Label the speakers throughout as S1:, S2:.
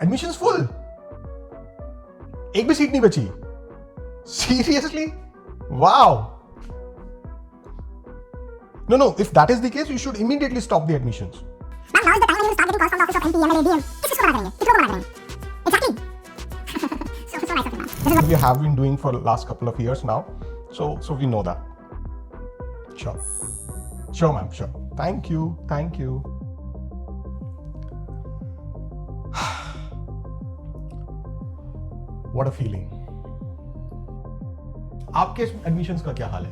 S1: Admissions full, एक भी seat नहीं बची। Seriously? Wow. No, if that is the case, you should immediately stop the admissions.
S2: Now is the time when you start getting calls from the office of MP, MLA, DM. किसको मना करेंगे? किसको मना करेंगे? Exactly. So nice of you.
S1: We have been doing for the last couple of years now, so we know that. Sure, ma'am. Sure. Thank you. What a feeling. आपके admissions का क्या हाल है?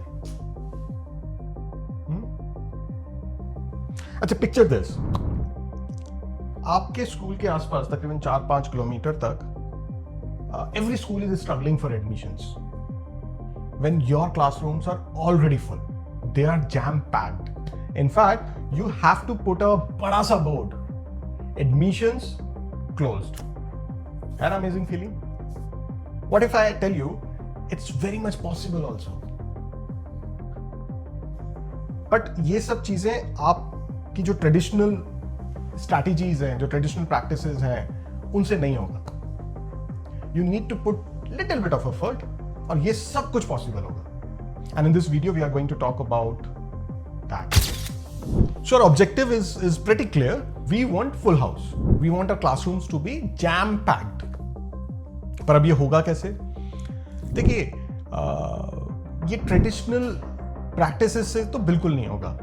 S1: अच्छा, पिक्चर दिस। आपके school के आसपास तकरीबन 4-5 किलोमीटर तक every school is struggling for admissions when your classrooms are already full, they are jam packed. In fact you have to put a बड़ा सा board, admissions closed. An amazing feeling. What if I tell you it's very much possible also. But ये सब चीजें आपकी जो traditional strategies हैं, जो traditional practices हैं, उनसे नहीं होगा। You need to put little bit of effort और ये सब कुछ पॉसिबल होगा। And in this video we are going to talk about that. So our objective is pretty clear. We want full house, we want our classrooms to be jam packed. पर अब ये होगा कैसे? देखिए, ये ट्रेडिशनल प्रैक्टिसेस से तो बिल्कुल नहीं होगा।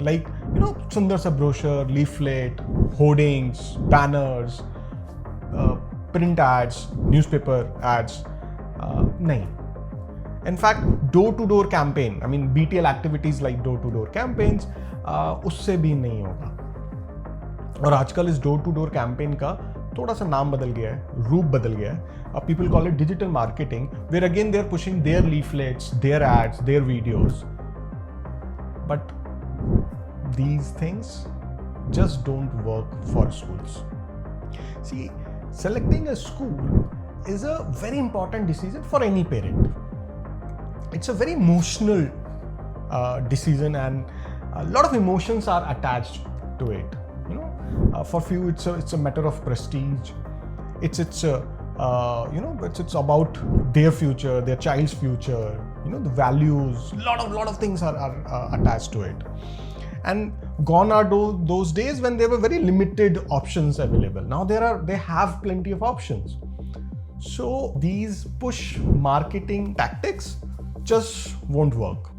S1: लाइक सुंदर सा brochure, leaflet, hoardings, banners, print ads, newspaper ads, नहीं। In fact door to door campaign, I mean BTL activities like door to door campaigns, उससे भी नहीं होगा। और आजकल इस डोर टू डोर कैंपेन का थोड़ा सा नाम बदल गया है, रूप बदल गया है। People call it digital marketing, where again they're pushing their leaflets, their ads, their videos. But these things just don't work for schools. See, selecting a school is a very important decision for any parent. It's a very emotional decision, and a lot of emotions are attached to it. For few it's a matter of prestige. It's about their future, their child's future, the values, lot of things are attached to it. And gone are those days when there were very limited options available. Now they have plenty of options. So these push marketing tactics just won't work.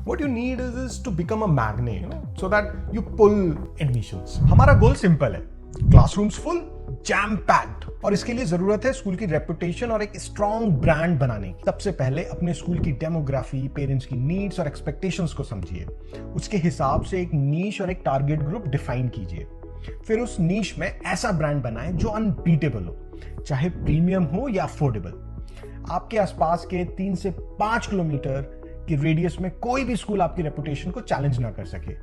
S1: What you need is to become a magnet, so that you pull admissions. हमारा goal simple है, classrooms full, jam packed। और इसके लिए जरूरत है school की reputation और एक स्ट्रॉन्ग ब्रांड बनाने की। सबसे पहले अपने स्कूल की डेमोग्राफी, पेरेंट्स की नीड्स और एक्सपेक्टेशंस को समझिए। उसके हिसाब से एक नीश और एक टारगेट ग्रुप डिफाइन कीजिए। फिर उस नीश में ऐसा ब्रांड बनाएं जो अनबीटेबल हो, चाहे प्रीमियम हो या अफोर्डेबल। आपके आसपास के 3 से 5 किलोमीटर की रेडियस में कोई भी स्कूल आपकी रेपुटेशन को चैलेंज ना कर सके।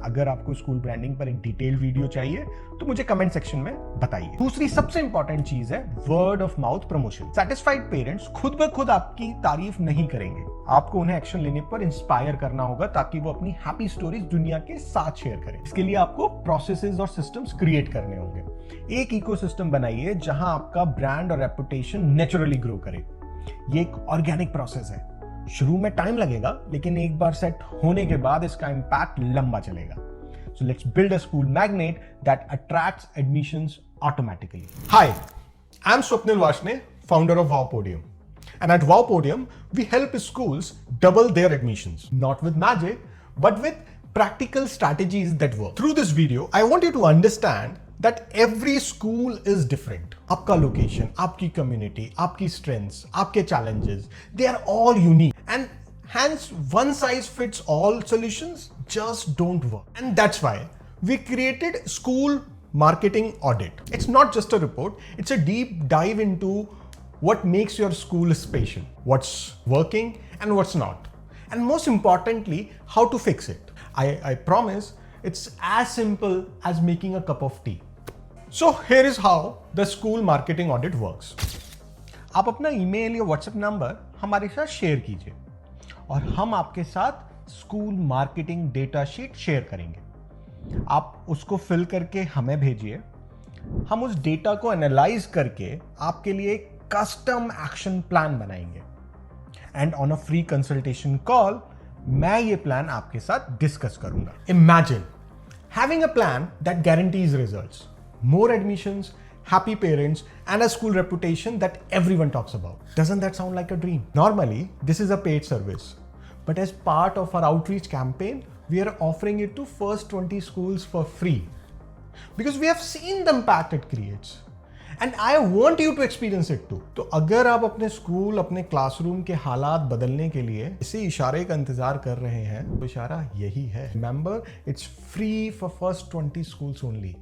S1: अगर आपको स्कूल ब्रांडिंग पर एक डिटेल्ड वीडियो चाहिए तो मुझे कमेंट सेक्शन में बताइए। दूसरी सबसे इंपॉर्टेंट चीज है word of mouth promotion. Satisfied parents खुद ब खुद आपकी तारीफ नहीं करेंगे, आपको उन्हें एक्शन लेने पर इंस्पायर करना होगा ताकि वो अपनी हैप्पी स्टोरीज दुनिया के साथ शेयर करें। इसके लिए आपको प्रोसेसेस और सिस्टम्स क्रिएट करने होंगे। एक इकोसिस्टम बनाइए जहां आपका ब्रांड और रेपुटेशन नेचुरली ग्रो करे। ये एक ऑर्गेनिक प्रोसेस है। शुरू में टाइम लगेगा, लेकिन एक बार सेट होने के बाद इसका इंपैक्ट लंबा चलेगा। So let's build a school magnet that attracts admissions automatically. Hi, I'm Swapnil Vashne, founder of Wow Podium. And at Wow Podium, we help schools double their admissions. Not with magic, but with practical strategies that work. Through this video, I want you to understand that every school is different. आपका location, आपकी community, आपकी strengths, आपके challenges, they are all unique. And hence, one size fits all solutions just don't work. And that's why we created School Marketing Audit. It's not just a report, it's a deep dive into what makes your school special, what's working and what's not. And most importantly, how to fix it. I promise it's as simple as making a cup of tea. So here is how the School Marketing Audit works. आप अपना email या WhatsApp number हमारे साथ share कीजिए और हम आपके साथ school marketing data sheet share करेंगे। आप उसको फिल करके हमें भेजिए। हम उस डेटा को एनालाइज करके आपके लिए एक कस्टम एक्शन प्लान बनाएंगे and on a free consultation call मैं ये प्लान आपके साथ डिस्कस करूंगा. Imagine having a plan that guarantees results, more admissions, happy parents, and a school reputation that everyone talks about. Doesn't that sound like a dream? Normally, this is a paid service, but as part of our outreach campaign, we are offering it to first 20 schools for free because we have seen the impact it creates. And I want you to experience it too. तो अगर आप अपने school, अपने classroom के हालात बदलने के लिए इसी इशारे का इंतजार कर रहे हैं, तो इशारा यही है. Remember, it's free for first 20 schools only,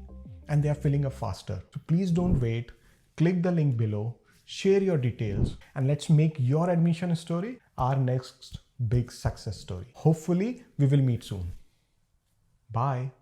S1: and they are filling up faster. So please don't wait. Click the link below, share your details, and let's make your admission story our next big success story. Hopefully, we will meet soon. Bye.